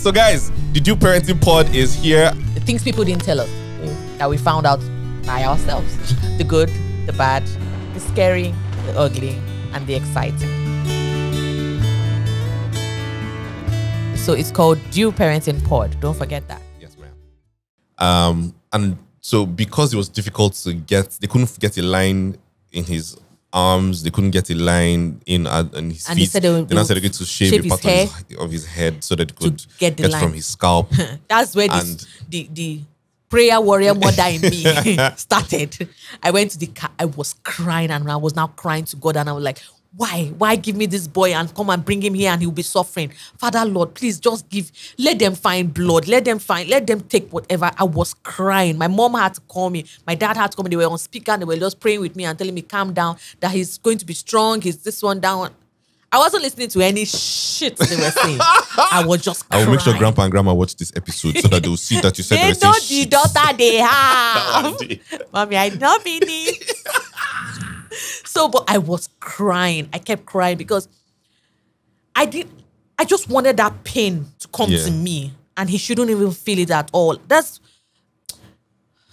So guys, the due parenting pod is here. The things people didn't tell us that we found out by ourselves. The good, the bad, the scary, the ugly, and the exciting. So it's called Due Parenting Pod. Don't forget that. Yes, ma'am. And so because it was difficult to get, they couldn't get a line in his arms, they couldn't get a line in his And feet. they Then I said they're going to shave a part of his head so that it could get the line from his scalp. That's where the prayer warrior mother in me started. I went to the car. I was crying and I was now crying to God. And I was like, why give me this boy and come and bring him here and he'll be suffering? Father, Lord, please just let them find blood. Let them take whatever. I was crying. My mom had to call me. My dad had to call me. They were on speaker and they were just praying with me and telling me, calm down, that he's going to be strong. He's this one down. I wasn't listening to any shit they were saying. I was just crying. I will make sure Grandpa and Grandma watch this episode so that they will see that you said they they know were the daughter they have. Mommy, I don't mean it. So, but I was crying. I kept crying because I just wanted that pain to come to me. And he shouldn't even feel it at all.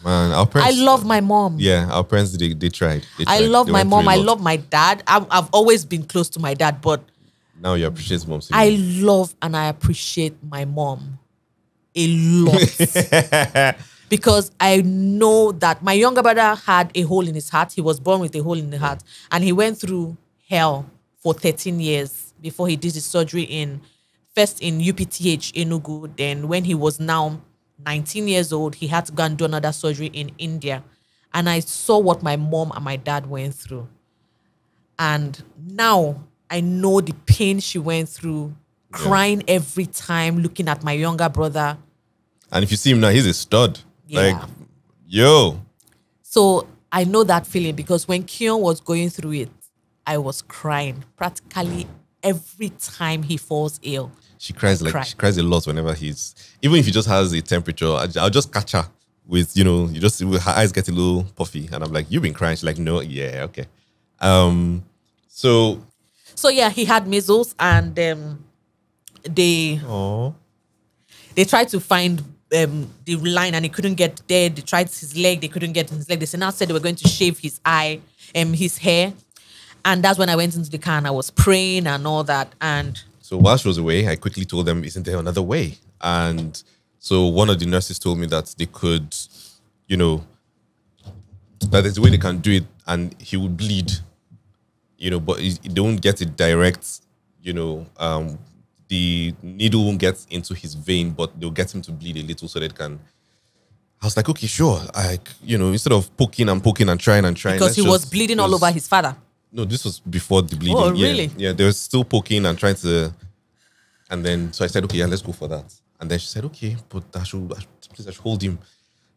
Man, our parents, I love my mom. Yeah, our parents, they tried. I love my mom. I love my dad. I've always been close to my dad, but now you appreciate mom. I love and I appreciate my mom a lot. Because I know that my younger brother had a hole in his heart. He was born with a hole in the heart. And he went through hell for 13 years before he did his surgery first in UPTH, Enugu. Then when he was now 19 years old, he had to go and do another surgery in India. And I saw what my mom and my dad went through. And now I know the pain she went through, crying every time, looking at my younger brother. And if you see him now, he's a stud. Yeah. Like, yo. So I know that feeling because when Keon was going through it, I was crying practically every time he falls ill. She cries she cries a lot whenever even if he just has a temperature, I'll just catch her with, her eyes get a little puffy. And I'm like, you've been crying. She's like, no, yeah, okay. So yeah, he had measles and they tried to find the line and he couldn't get there. They tried his leg, they couldn't get his leg. They said they were going to shave his his hair. And that's when I went into the car and I was praying and all that. And so while she was away, I quickly told them, isn't there another way? And so one of the nurses told me that they could, that there's a way they can do it and he would bleed, but they don't get it direct, the needle won't get into his vein, but they'll get him to bleed a little so that it can. I was like, okay, sure. Instead of poking and trying. Because he was bleeding all over his father. No, this was before the bleeding. Oh, really? Yeah, they were still poking and trying to. And then, so I said, okay, yeah, let's go for that. And then she said, okay, but I should hold him.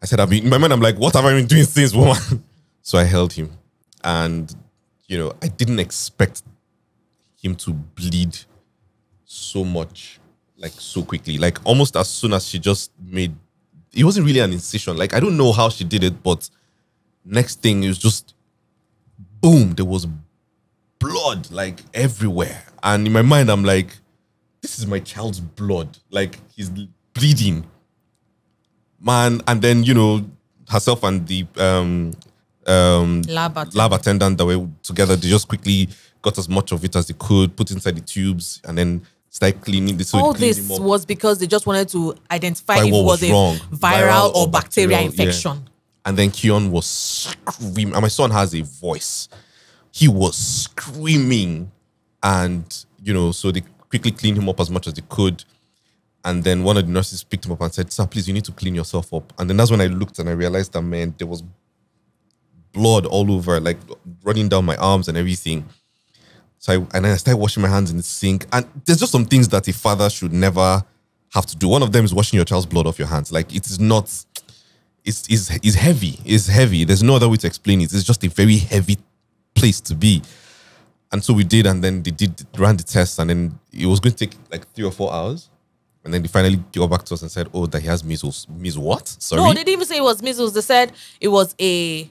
I said, in my mind, I'm like, what have I been doing since, woman? So I held him. And, I didn't expect him to bleed so much, like so quickly. Like almost as soon as she just made, it wasn't really an incision. Like, I don't know how she did it, but next thing, it was just, boom, there was blood, like everywhere. And in my mind, I'm like, this is my child's blood. Like, he's bleeding. Man, and then, herself and the lab attendant that were together, they just quickly got as much of it as they could, put inside the tubes, and then start cleaning this. All this was because they just wanted to identify if it was a viral or bacterial infection. Yeah. And then Keon was screaming. And my son has a voice. He was screaming. And, so they quickly cleaned him up as much as they could. And then one of the nurses picked him up and said, sir, please, you need to clean yourself up. And then that's when I looked and I realized that, man, there was blood all over, like running down my arms and everything. So then I started washing my hands in the sink. And there's just some things that a father should never have to do. One of them is washing your child's blood off your hands. Like, it is not, it's heavy. It's heavy. There's no other way to explain it. It's just a very heavy place to be. And so we did, and then they ran the test, and then it was going to take like 3 or 4 hours. And then they finally got back to us and said, oh, that he has measles. Measles what? Sorry? No, they didn't even say it was measles. They said it was a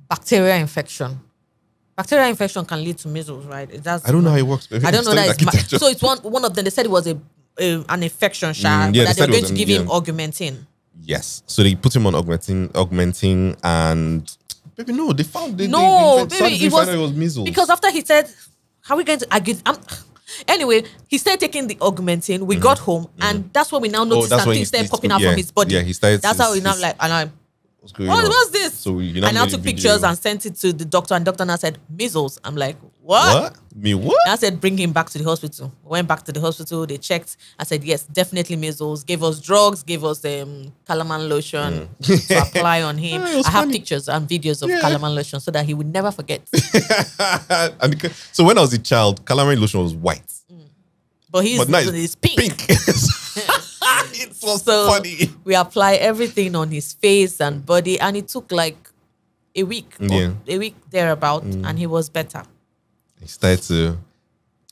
bacterial infection. Bacterial infection can lead to measles, right? I don't know how it works. I don't know that. So it's one of them. They said it was a an infection, yeah, but they that said they're it going was to give him augmentin. Yes. So they put him on augmenting, and baby, no, they found Baby, it was measles. Because after he said, "How are we going to argue?" Anyway, he started taking the augmentin. We got home, and that's when we now noticed that things started popping out from his body. Yeah, he started. That's how we now like, and I'm. What's this? So I now took pictures and sent it to the doctor, and doctor now said measles. I'm like, what? What? And I said, bring him back to the hospital. We went back to the hospital. They checked. I said, yes, definitely measles. Gave us drugs. Gave us calamine lotion to apply on him. I have pictures and videos of calamine lotion so that he would never forget. So when I was a child, calamine lotion was white, but he's pink. It was so funny. We apply everything on his face and body, and it took like a week, thereabout, and he was better. He started to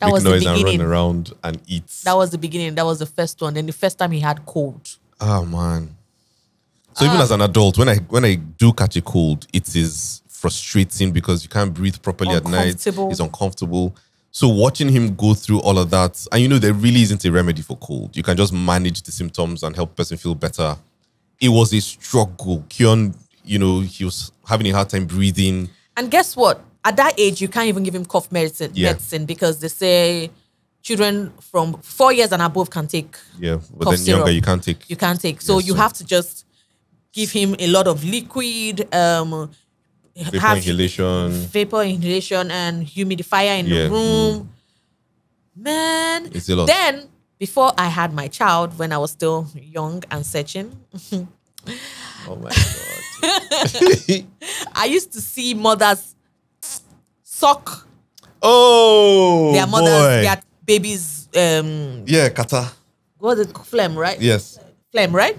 make noise and run around and eat. That was the beginning. That was the first one. Then the first time he had cold. Oh man! So even as an adult, when I do catch a cold, it is frustrating because you can't breathe properly at night. It's uncomfortable. So watching him go through all of that, and there really isn't a remedy for cold. You can just manage the symptoms and help the person feel better. It was a struggle. Keon, he was having a hard time breathing. And guess what? At that age, you can't even give him cough medicine because they say children from 4 years and above can take but then syrup. Younger you can't take. You can't take. So you have to just give him a lot of liquid, vapor inhalation and humidifier in the room. Man. It's a lot. Then, before I had my child, when I was still young and searching. Oh my God. I used to see mothers suck their mothers, their babies. Kata. What's it? Phlegm, right? Yes. Phlegm, right?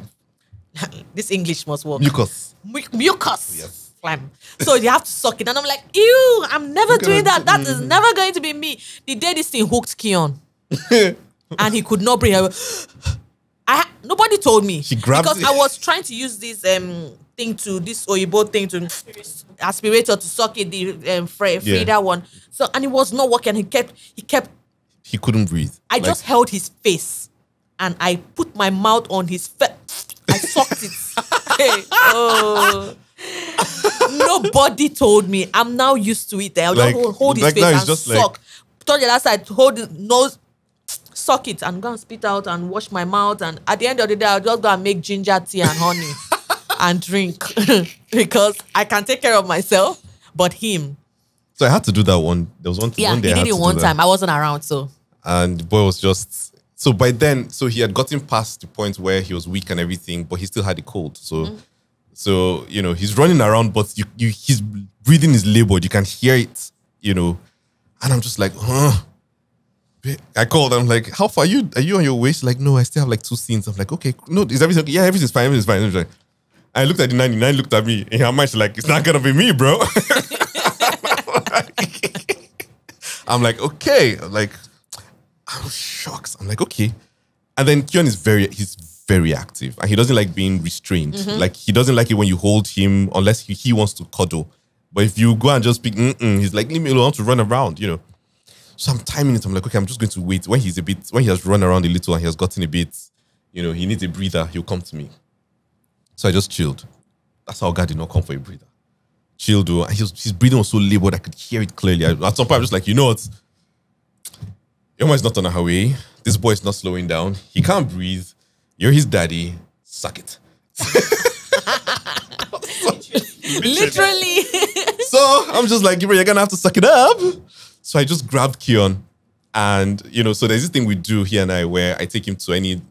This English must work. Mucus. Yes. Phlegm. So you have to suck it. And I'm like, ew, I'm never doing that. That is never going to be me. The day this thing hooked Keon. And he could not breathe. Nobody told me. She grabbed because I was trying to use this this Oyibo thing to aspirator to suck it, the Frida one. So and it was not working. He couldn't breathe. I just held his face and I put my mouth on his face. I sucked it. Nobody told me. I'm now used to it. I'll just hold his face and suck. Turn the other side, hold his nose, suck it, and go and spit out and wash my mouth. And at the end of the day, I'll just go and make ginger tea and honey and drink because I can take care of myself, but him. So I had to do that one. There was one day. Yeah, he did it one time. I wasn't around, so. And the boy was just. So by then, he had gotten past the point where he was weak and everything, but he still had a cold. So, he's running around, but his breathing is labored. You can hear it, And I'm just like, I called. I'm like, how far are you on your way? She's like, no, I still have like 2 scenes. I'm like, okay, no, is everything okay? Yeah, everything's fine. Everything's fine. Like, I looked at the 99, looked at me. In her mind, she's like, it's not going to be me, bro. I'm like, okay. I'm shocked. I'm like, okay. And then Keon is he's very active. And he doesn't like being restrained. Like, he doesn't like it when you hold him unless he wants to cuddle. But if you go and just speak, he's like, leave me alone to run around, So I'm timing it. I'm like, okay, I'm just going to wait. When he has run around a little and he has gotten a bit, he needs a breather, he'll come to me. So I just chilled. That's how God did not come for a breather. Chilled, and his breathing was so labored, I could hear it clearly. At some point, I'm just like, you know what? Your is not on her way. This boy is not slowing down. He can't breathe. You're his daddy. Suck it. Literally. So I'm just like, you're going to have to suck it up. So I just grabbed Keon. And, so there's this thing we do, he and I, where I take him to any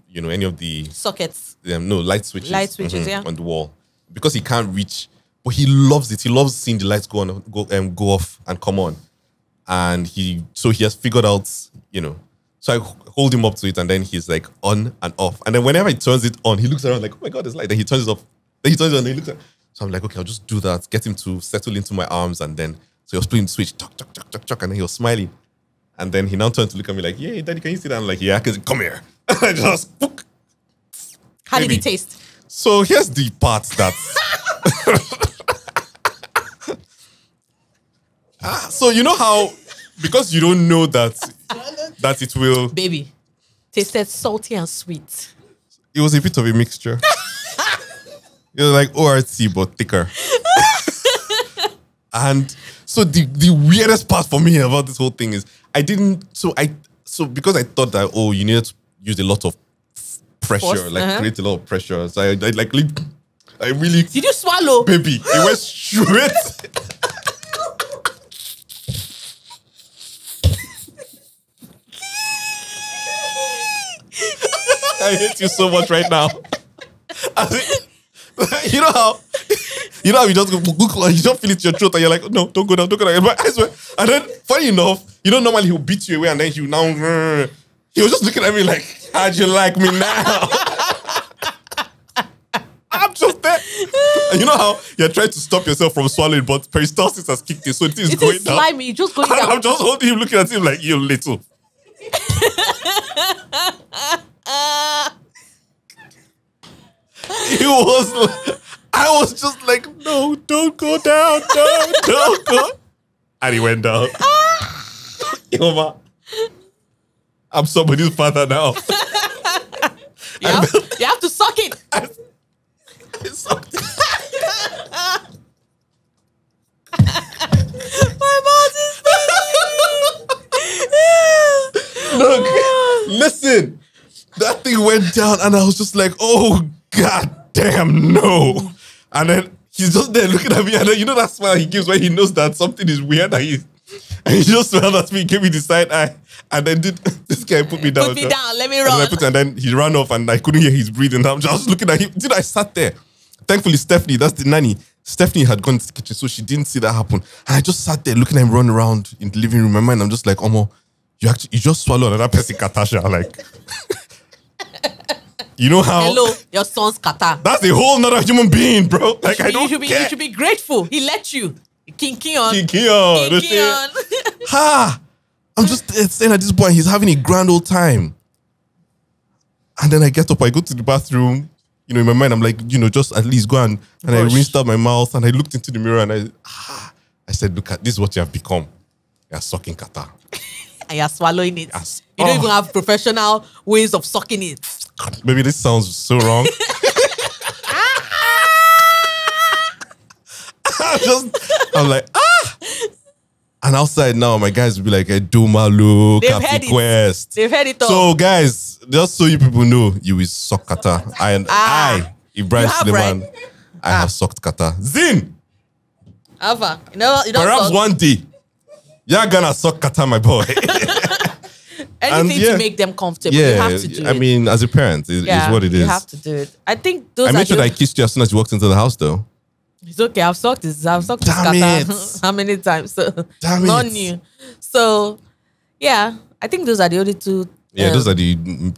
of the... Sockets. Light switches. Light switches, on the wall. Because he can't reach. But he loves it. He loves seeing the lights go off and come on. And he has figured out, So I hold him up to it and then he's like on and off. And then whenever he turns it on, he looks around like, oh my God, it's light. Then he turns it off. Then he turns it on and he looks at. So I'm like, okay, I'll just do that. Get him to settle into my arms. And then, so he was playing the switch, tuck, tuck, tuck, tuck, tuck. And then he was smiling. And then he now turned to look at me like, yeah, daddy, can you sit down? I'm like, yeah, because come here. And I just, How did he taste? So here's the part that's... So you know how, because you don't know that it will... Baby. Tasted salty and sweet. It was a bit of a mixture. It was like ORT, but thicker. And so the weirdest part for me about this whole thing is so because I thought that, you needed to use a lot of pressure, Force, create a lot of pressure. So I really... Did you swallow? Baby, it went straight... I hate you so much right now. You know how you just go, you don't feel it in your throat and you're like, no, don't go down. But I swear. And then, funny enough, normally he'll beat you away and then he was just looking at me like, how'd you like me now? I'm just there. And you know how you're trying to stop yourself from swallowing, but peristalsis has kicked in, so it is going down. Slimy, just going down. I'm just holding him, looking at him like, you little. I was just like, no, don't go down, don't go. And he went down. Yoma, I'm somebody's father now. You have to suck it. I sucked it. My mouth is Look, listen. That thing went down and I was just like, oh, God damn, no. And then he's just there looking at me and then that smile he gives when he knows that something is weird and he just smiled at me, gave me the side eye and then this guy put me down. Put me down, let me run. And then he ran off and I couldn't hear his breathing. I'm just looking at him. I sat there. Thankfully, Stephanie, that's the nanny. Stephanie had gone to the kitchen, so she didn't see that happen. And I just sat there looking at him run around in the living room. My mind, I'm just like, Omo, you just swallowed another person, Katasha. Like, you know how? Hello, your son's kata. That's a whole nother human being, bro. Like, I don't care. You should be grateful. He let you. Keon. Keon. Ha! I'm just saying at this point, he's having a grand old time. And then I get up, I go to the bathroom. In my mind, I'm like, just at least go and I rinsed out my mouth and I looked into the mirror and I said, look, this is what you have become. You're sucking kata. And you're swallowing it. You don't even have professional ways of sucking it. Maybe this sounds so wrong. I'm like, And outside now, my guys will be like, Edumalu, Capi Quest. They've heard it all. So guys, just so you people know, you will suck kata. I, Ibrahim Suleiman, right? I have sucked kata. Zin! Ava, you don't perhaps suck. One day, you're gonna suck kata, my boy. Anything to make them comfortable, you have to do it. I mean, as a parent, it's what it is. You have to do it. I think those I made sure that I kissed you as soon as you walked into the house, though. It's okay. I've sucked this kata how many times? So Damn not it. new. So yeah, I think those are the only two. Those are the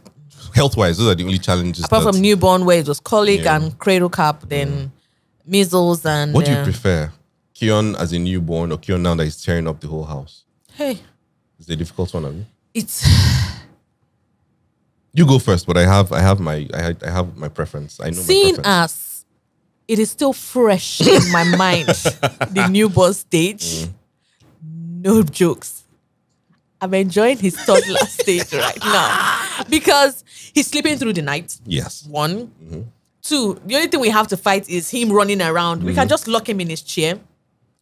health-wise. Those are the only challenges. Apart from newborn, where it was colic and cradle cap, then measles and. What do you prefer, Keon as a newborn or Keon now that he's tearing up the whole house? Hey, it's a difficult one, have you? It's. You go first, but I have my preference. I know Seeing my preference. as it is still fresh in my mind, the newborn stage. No jokes. I'm enjoying his toddler stage right now because he's sleeping through the night. Yes. One. Two, the only thing we have to fight is him running around. We can just lock him in his chair.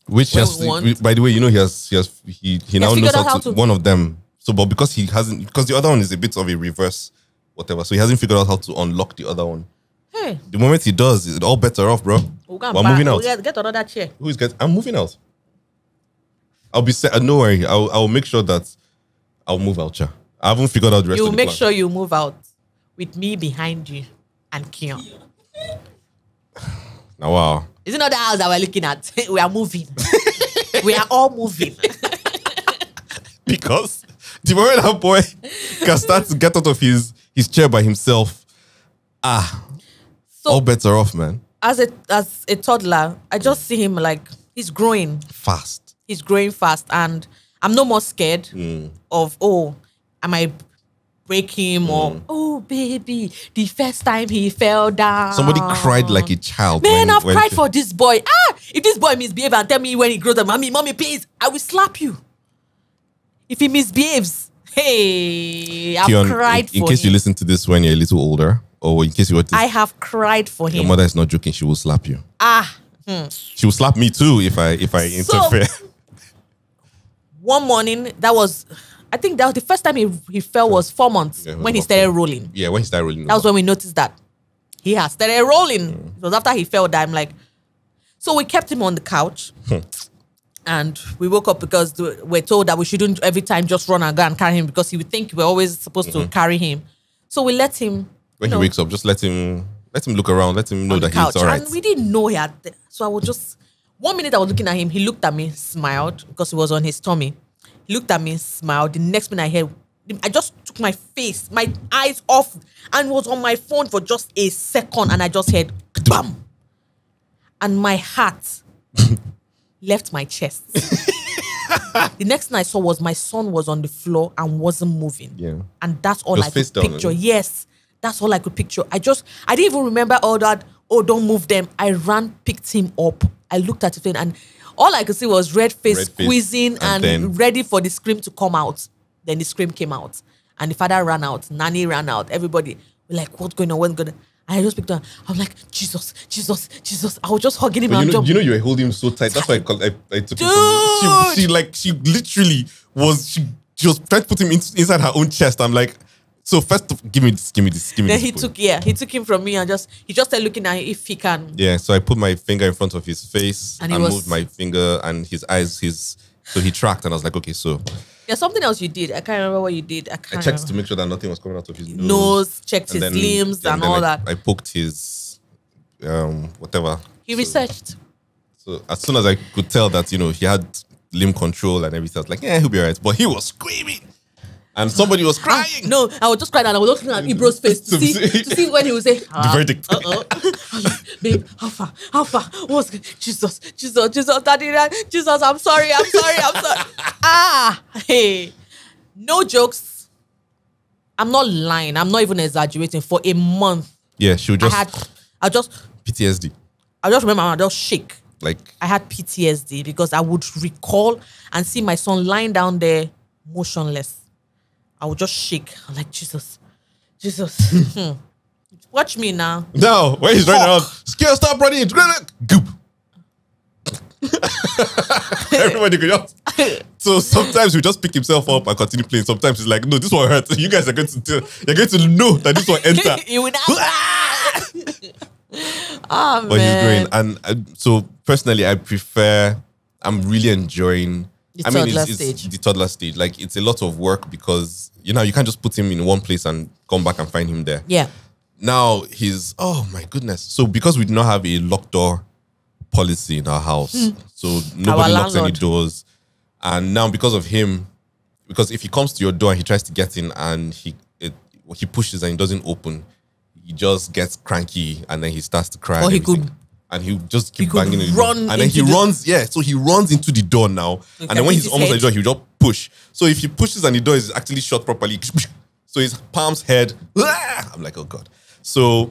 Which by the way, he now knows how to one of them. So, but because the other one is a bit of a reverse, whatever. So he hasn't figured out how to unlock the other one. Hey. The moment he does, it's all better off, bro. We're moving out. Get another chair. I'm moving out. I'll be set. No worry. I'll make sure that I'll move out, cha. I haven't figured out the rest of the plan. You'll make sure you move out with me behind you and Keon. Now, wow. Isn't that the house that we're looking at? We are moving. We are all moving. Because the moment that boy can start to get out of his chair by himself, all bets are off, man. As a toddler, I just see him like he's growing fast. He's growing fast, and I'm no more scared of I might break him or baby, the first time he fell down. Somebody cried like a child. Man, I've cried for this boy. If this boy misbehaves and tell me when he grows up, mommy, please, I will slap you. If he misbehaves, Hey, I've Keon, cried for in case him. you listen to this when you're a little older, or in case you were to, I have cried for your him. mother is not joking, she will slap you. Ah. She will slap me too if I interfere. One morning, I think that was the first time he fell was 4 months when he started rolling. Yeah, when he started rolling. That was when we noticed that he had started rolling. It was after he fell that I'm like, so we kept him on the couch. And we woke up because we're told that we shouldn't every time just run and go and carry him because he would think we're always supposed to carry him. So we let him. When he wakes up, just let him look around, let him know that he's all right. And we didn't know he had. So I was just 1 minute I was looking at him. He looked at me, smiled because he was on his tummy. He looked at me, smiled. The next minute I heard, I just took my eyes off, and was on my phone for just a second, and I just heard bam, and my heart left my chest. The next thing I saw was my son was on the floor and wasn't moving. Yeah, and that's all I could down, picture. Yes, that's all I could picture. I didn't even remember all that. Oh, don't move them. I ran, picked him up. I looked at him, and all I could see was red face squeezing and ready for the scream to come out. Then the scream came out. And the father ran out. Nanny ran out. Everybody were like, what's going on? What's going on? And I just picked up. I was like, Jesus, Jesus, Jesus. I was just hugging him and jumping. You were holding him so tight. That's why I took him from you. She literally was, she was trying to put him inside her own chest. I'm like, so first, give me this. Then he took him from me and he just started looking at him if he can. Yeah, so I put my finger in front of his face and moved my finger and his eyes, so he tracked and I was like, okay, so. There's something else you did. I can't remember what you did. I checked to make sure that nothing was coming out of his nose. Checked his limbs and all that. I poked his, whatever. He researched. So as soon as I could tell that, he had limb control and everything, I was like, yeah, he'll be all right. But he was screaming. And somebody was crying. No, I was just crying and I was looking at Ibro's face to see when he would say, the verdict. Babe, how far? What's Jesus, Daddy, Jesus, I'm sorry. Hey. No jokes. I'm not lying. I'm not even exaggerating. For a month. Yeah, she would just PTSD. I just remember I just shake. Like I had PTSD because I would recall and see my son lying down there motionless. I would just shake. I'm like, Jesus. Watch me now. No, when he's running around, scale, stop running. Goop. Everybody could just. So sometimes we just pick himself up and continue playing. Sometimes he's like, no, this one hurts. You guys are going to know that this one enter. You will not. But he's growing. And so personally, I'm really enjoying it's the toddler stage. Like, it's a lot of work because, you can't just put him in one place and come back and find him there. Yeah. Now oh my goodness. So because we do not have a locked door policy in our house, so nobody locks any doors. And now because of him, because if he comes to your door and he tries to get in and he pushes and it doesn't open, he just gets cranky and then he starts to cry. And he'll just keep banging it. And then he runs, so he runs into the door now. And then when he's almost at the door, he'll just push. So if he pushes and the door is actually shut properly, so his palm's head, I'm like, oh God. So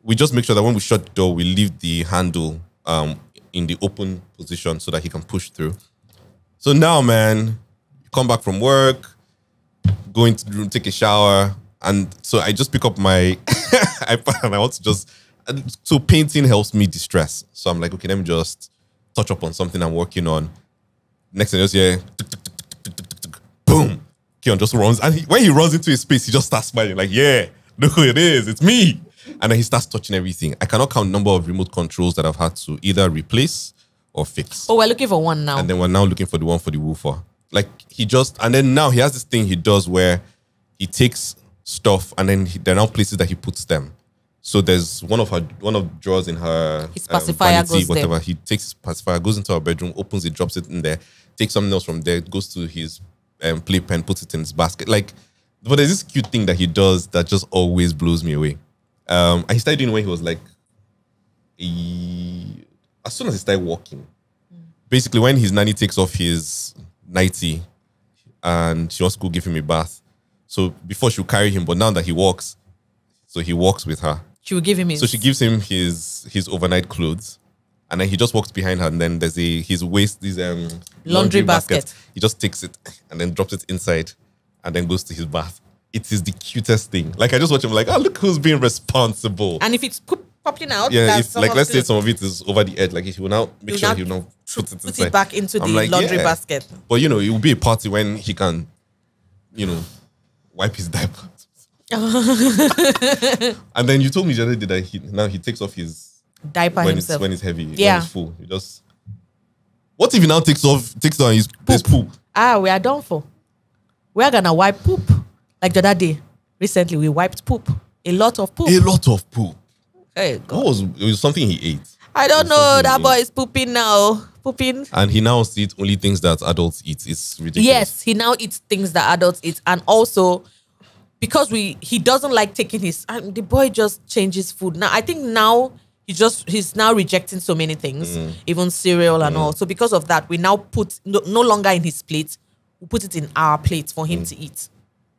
we just make sure that when we shut the door, we leave the handle in the open position so that he can push through. So now, man, you come back from work, go into the room, take a shower. And so I just pick up my iPad and I want to just... So painting helps me distress. So I'm like, okay, let me just touch up on something I'm working on. Next thing, just boom. Keon just runs. And when he runs into his space, he just starts smiling. Like, yeah, look who it is. It's me. And then he starts touching everything. I cannot count the number of remote controls that I've had to either replace or fix. Oh, we're looking for one now. And then we're now looking for the one for the woofer. Like, and then now he has this thing he does where he takes stuff and then there are now places that he puts them. So there's one of drawers in her his pacifier vanity, goes whatever. there. He takes his pacifier, goes into her bedroom, opens it, drops it in there, takes something else from there, goes to his playpen, puts it in his basket. Like, but there's this cute thing that he does that just always blows me away. And he started doing it when he was like, as soon as he started walking. Basically, when his nanny takes off his nightie and she wants to go give him a bath. So before she would carry him, but now that he walks, so he walks with her. She will give him his... So she gives him his overnight clothes. And then he just walks behind her and then there's his laundry basket. He just takes it and then drops it inside and then goes to his bath. It is the cutest thing. Like, I just watch him like, oh, look who's being responsible. And if it's popping out, yeah, if like, let's say some of it is over the edge, like, he will now make sure he will now put it inside. Put it back into the laundry basket. But, you know, it will be a party when he can, you know, wipe his diaper. And then you told me the other day that he takes off his diaper when himself. When it's heavy, yeah, when it's full. He just... What if he now takes down his poop? We are done for. We are gonna wipe poop. Like the other day, recently we wiped poop. A lot of poop. A lot of poop. Hey, God. It was something he ate. I don't know. That boy is pooping now. Pooping. And he now eats only things that adults eat. It's ridiculous. Yes, he now eats things that adults eat. And also, because he doesn't like taking his... the boy just changes food. Now, I think now he's now rejecting so many things. Even cereal and all. So because of that, we now put... No longer in his plate. We put it in our plate for him to eat.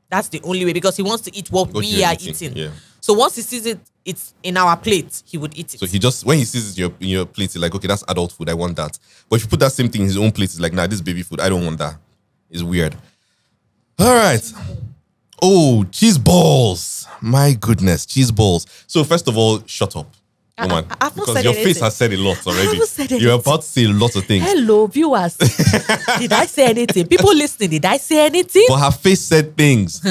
That's the only way, because he wants to eat what we are eating. Yeah. So once he sees it's in our plate, he would eat it. So when he sees it in your plate, he's like, okay, that's adult food, I want that. But if you put that same thing in his own plate, he's like, nah, this is baby food, I don't want that. It's weird. All right. Oh, cheese balls. My goodness, cheese balls. So first of all, shut up. Woman, because your face has said a lot already. You're about to say a lot of things. Hello, viewers. Did I say anything? People listening, did I say anything? But her face said things.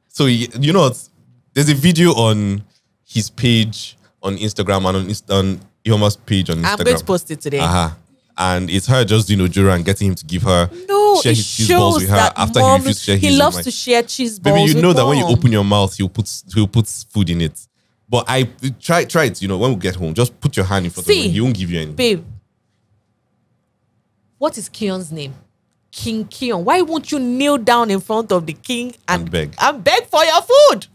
So you know what? There's a video on his page on Instagram and on Ihoma's page on Instagram. I'm going to post it today. And it's her just, getting him to give her share his cheese balls with her after he refused to share his. He loves to share cheese balls. Baby, you know with that mom. when you open your mouth, he'll put food in it. But I try it, when we get home, just put your hand in front of him. He won't give you any. Babe, what is Keon's name? King Keon. Why won't you kneel down in front of the king and beg? And beg for your food.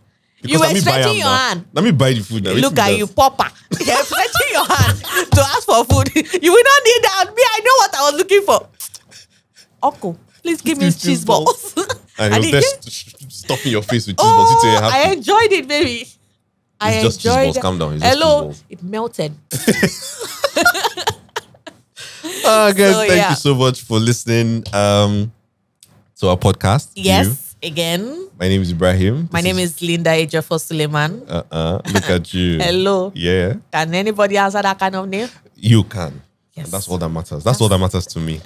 Because you were stretching your hand. Let me buy the food now. Look at you, Papa. You're stretching your hand to ask for food. You will not kneel down. Me, I know what I was looking for. Uncle, please give me cheese balls. And he'll just stuffing your face with cheese balls. I enjoyed it, baby. It's just cheese balls. Calm down. Hello, it melted. Guys, thank you so much for listening to our podcast. Yes, again. My name is Ibrahim. My name is Linda Ejiofor Suleiman. Look at you. Hello. Yeah. Can anybody answer that kind of name? You can. Yes. And that's all that matters. That's all that matters to me.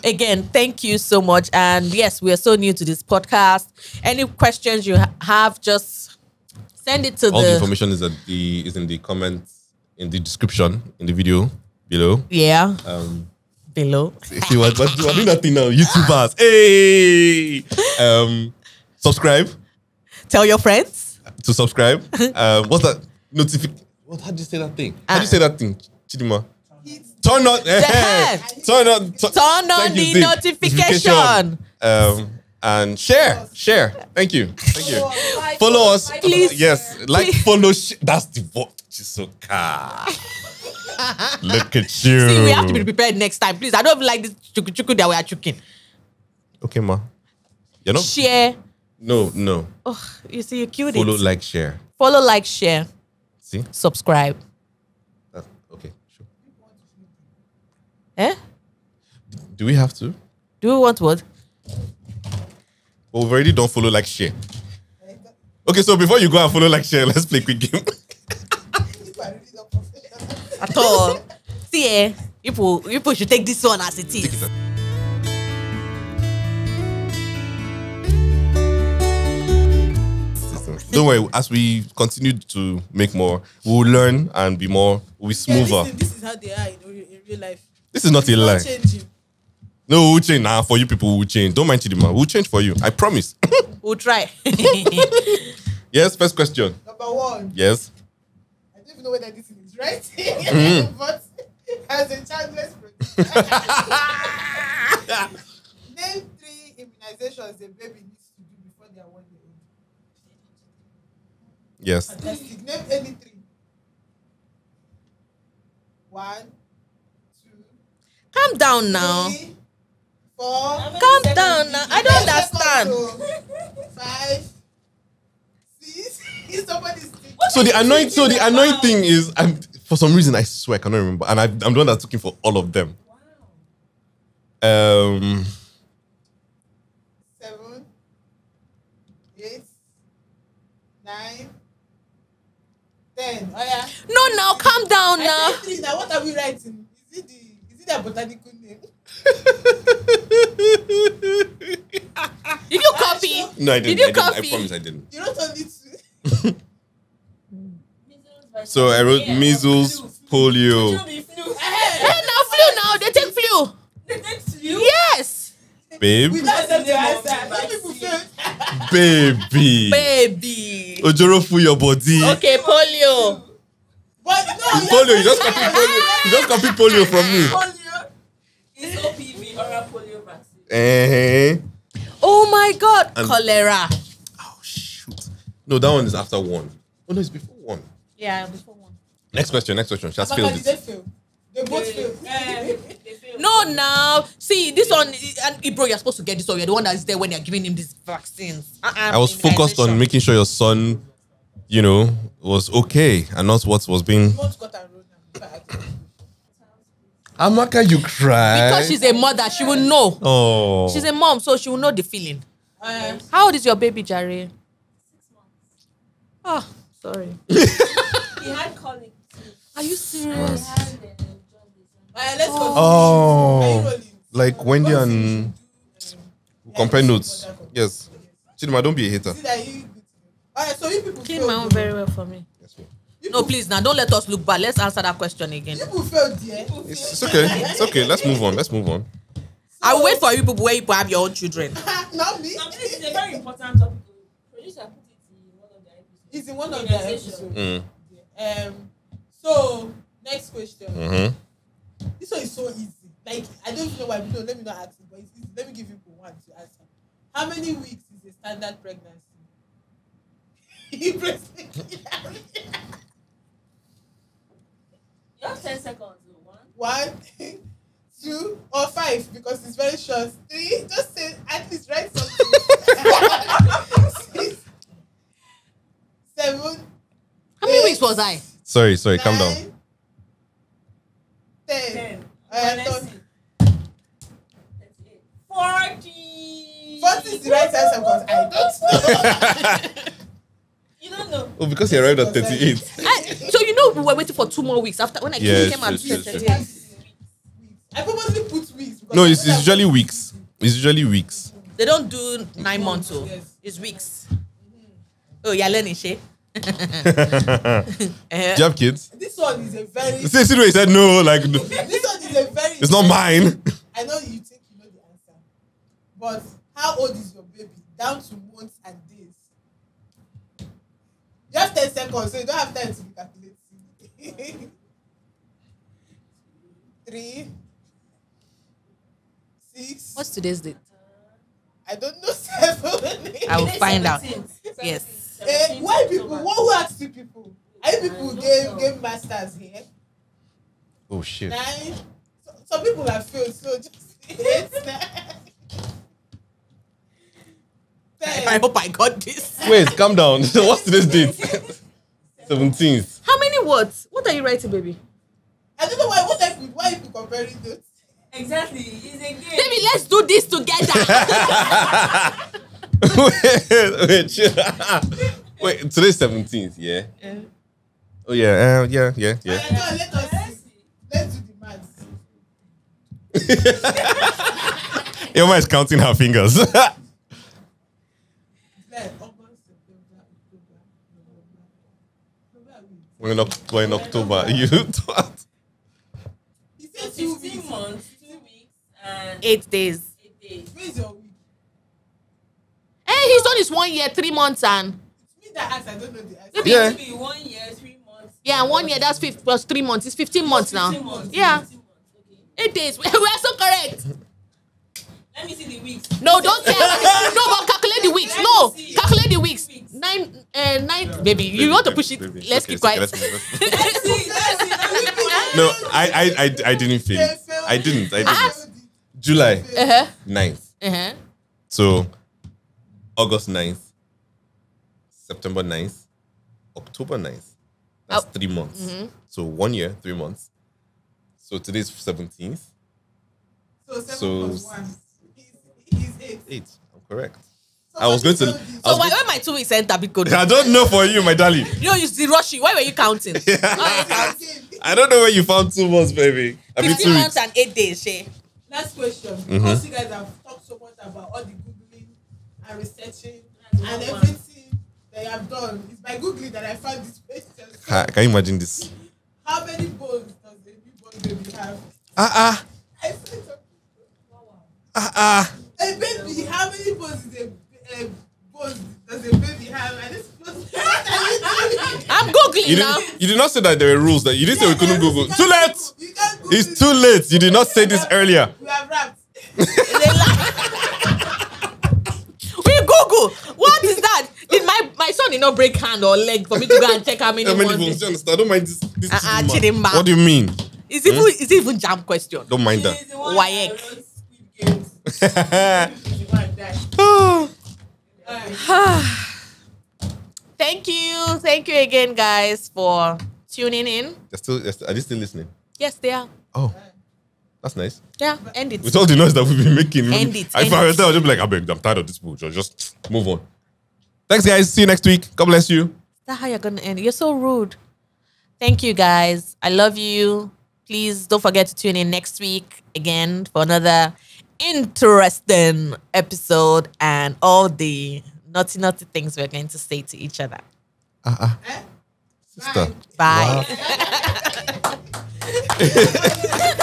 Again, thank you so much. And yes, we are so new to this podcast. Any questions you have, just send it to all the information is in the comments, in the description, in the video below. Yeah. Below. See what we're doing that thing now. YouTubers. Hey. Subscribe. Tell your friends to subscribe. What's that notification? How do you say that thing? How do you say that thing? Chidinma. Turn on the notification. And share. Thank you. Follow us. Please. Yes. Follow. That's the vote. Chuka. Look at you. See, we have to be prepared next time. Please, I don't like this chuku that we are chuking. Okay, ma. You know? Share. No. Oh, you see, you cute. Follow, like, share. Follow, like, share. See? Subscribe. Okay, sure. Do we have to? Do we want what? Well, we've already done follow, like, share. Okay, so before you go and follow, like, share, let's play a quick game. At all. See, people should take this one as it is. Don't worry, as we continue to make more, we'll learn and be more, we'll be smoother. This is how they are in real life. This is not a lie. Changing. No, we'll change. For you people, we'll change. Don't mind Chidinma. We'll change for you. I promise. We'll try. Yes, first question. Number one. Yes. I don't even know whether this is right. But as a childless name 3 immunizations a baby needs to do before they are 1 year old. Yes. Fantastic. Name any 3. 1, 2. Calm down now. 3, 4. Calm down now. I don't understand. 5, 6. Is somebody sick? So the annoying thing is, for some reason, I swear I cannot remember, and I'm the one that's looking for all of them. 9, 10. Oh yeah. No, now calm down now. I said 3 now. What are we writing? Is it their botanical name? Did you copy? No, I didn't. Did you I copy? promise I didn't. You don't only 2. So I wrote measles, polio. Hey, now flu now. They take flu. Yes. Babe. We don't accept the answer. Some people fail. Baby. Baby. Ojoro for your body. Okay, polio. But no, Polio, you just copy polio. You just copy polio from me. Polio is OPV, oral polio vaccine. Oh my God. And- Cholera. Oh shoot. No, that one is after 1. Oh no, it's before 1. Yeah, before one. Next question. She has Amaka, failed did they it. fail? They both failed. No, now. See, this one, and Ibro, you're supposed to get this one. You're the one that's there when they're giving him these vaccines. I was focused on making sure your son, was okay and not what was being. Both got and rolled now. Amaka, you cry. Because she's a mother, she will know. Oh. She's a mom, so she will know the feeling. How old is your baby, Jare? 6 months. Oh, sorry. He had colic. Are you serious? Let's go. Oh. Are you rolling? Like Wendy and compare notes. Yes. Chidinma, don't be a hater. See that you. Alright, so you people Came failed. out very well for me. Yes, ma'am. No, please, now don't let us look bad. Let's answer that question again. People failed, yeah. It's okay. It's okay. Let's move on. I'll wait for you people where you people have your own children. Not me. Now, this is a very important topic. Producer put it in one of the episodes. It's in one of the Immunization. episodes. So next question. Mm-hmm. This one is so easy. Like I don't even know why people. Let me not ask it, but it's easy. Let me give you one to answer. How many weeks is a standard pregnancy? You have 10 seconds. 1, 2, or 5 because it's very short. 3. Just say at least write something. 6, 7. How many weeks was I? Sorry. Calm down. 10. 38. 40. 40 is the right answer because I don't know. You don't know. Oh, because he arrived at 38. So we were waiting for 2 more weeks after when I Yes, came out. yes. I purposely put weeks. because No, I it's know that usually weeks. It's usually weeks. They don't do 9 months, so Yes. it's weeks. Oh, you're learning, Shay. Do you have kids? This one is a very. See, he said no. Like, no. This one is a very. It's not mine. I know you think you know the answer, but how old is your baby? Down to months and days. You have 10 seconds, so you don't have time to be calculating. 3, 6. What's today's date? I don't know. 7. I will find out. 17th. Yes. Why people? Who asked you people? Are you people game masters here? Oh shit. 9. Some people have failed, so just 8, 9. 10. I hope I got this. Wait, calm down. What's today's date? 17th. How many words? What are you writing, baby? I don't know why are you comparing those? Exactly. It's a game. Baby, let's do this together. Wait, chill. Wait, today's 17th, yeah? Oh yeah, yeah. No, let us see. Let's do the maths. Emma is counting her fingers. Like August, September, October, November. We're in October. You twat. He said 2 15 weeks. months, 2 weeks, and 8 days. 8 days. Where's your week? Hey, his son is 1 year, 3 months, and It's me that asked. I don't know the answer. Maybe- Yeah. Maybe 1 year, 3 months. yeah, 1 year, that's 5 plus 3 months. It's 15 months now. 15 months. Yeah. 15 months, okay. 8 days. We are so correct. Let me see the weeks. No, don't say. No, but calculate the weeks. No, calculate the weeks. 9, 9. Baby, you want to push it? Baby, Let's okay, keep quiet. Let's see. No, I didn't feel it. I didn't. July Uh-huh. 9th. Uh-huh. So August 9th, September 9th, October 9th. That's 3 months. So 1 year, 3 months. So today's 17th. So 7 So- plus 1 is 8. 8. I'm correct. So I was going to. So when my 2 weeks enter, because I don't know for you, my darling. you see rushing. Why were you counting? I don't know where you found 2 months, baby. I mean 2 15 weeks. months and 8 days, Shay. Last question. Because you guys have talked so much about all the Googling and researching and everything that you have done, it's by Googling that I found this question. So Can you imagine this? how many bones does a newborn baby have? I said something. A baby, how many bones does a baby have? And this I'm Googling now. You did not say that there were rules that you didn't say we couldn't Google. Too late. You can't Google It's too late. You did not say this earlier. We have wrapped. We Google. What is that? Did my son did not break hand or leg for me to go and check how many How many ones? bones? Do you understand? I don't mind this. Chidinma. What do you mean? Is it even jam question? Don't mind that. Wayek. Thank you again, guys, for tuning in. Are they still listening? Yes, they are. Oh, that's nice. Yeah, end it. With all the noise that we've been making. End it, If I were there, I'd just be like, I'm tired of this bullshit. Just move on. Thanks, guys. See you next week. God bless you. Is that how you're gonna end? You're so rude. Thank you, guys. I love you. Please don't forget to tune in next week again for another interesting episode and all the naughty things we're going to say to each other. Sister. Bye. Wow.